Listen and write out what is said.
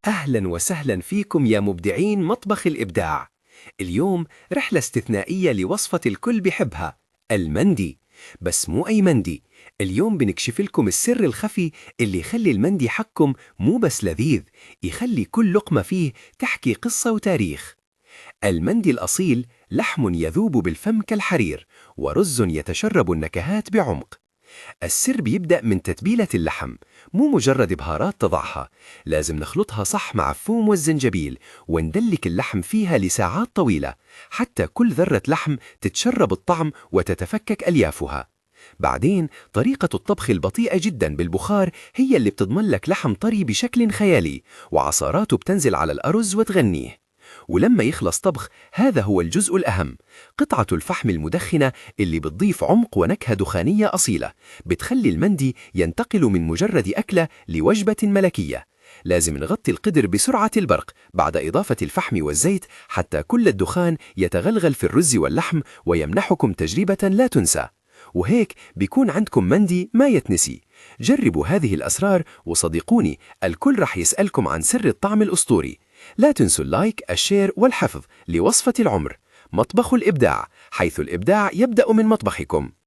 أهلا وسهلا فيكم يا مبدعين مطبخ الإبداع. اليوم رحلة استثنائية لوصفة الكل بيحبها، المندي. بس مو أي مندي، اليوم بنكشف لكم السر الخفي اللي يخلي المندي حقكم مو بس لذيذ، يخلي كل لقمة فيه تحكي قصة وتاريخ. المندي الأصيل لحم يذوب بالفم كالحرير، ورز يتشرب النكهات بعمق. السر بيبدأ من تتبيلة اللحم، مو مجرد بهارات تضعها، لازم نخلطها صح مع الثوم والزنجبيل وندلك اللحم فيها لساعات طويلة حتى كل ذرة لحم تتشرب الطعم وتتفكك أليافها. بعدين طريقة الطبخ البطيئة جدا بالبخار هي اللي بتضمن لك لحم طري بشكل خيالي، وعصاراته بتنزل على الأرز وتغنيه. ولما يخلص طبخ، هذا هو الجزء الأهم، قطعة الفحم المدخنة اللي بتضيف عمق ونكهة دخانية أصيلة، بتخلي المندي ينتقل من مجرد أكلة لوجبة ملكية. لازم نغطي القدر بسرعة البرق بعد إضافة الفحم والزيت حتى كل الدخان يتغلغل في الرز واللحم ويمنحكم تجربة لا تنسى. وهيك بيكون عندكم مندي ما يتنسي. جربوا هذه الأسرار وصديقوني، الكل رح يسألكم عن سر الطعم الأسطوري. لا تنسوا اللايك، الشير والحفظ لوصفة العمر، مطبخ الإبداع، حيث الإبداع يبدأ من مطبخكم.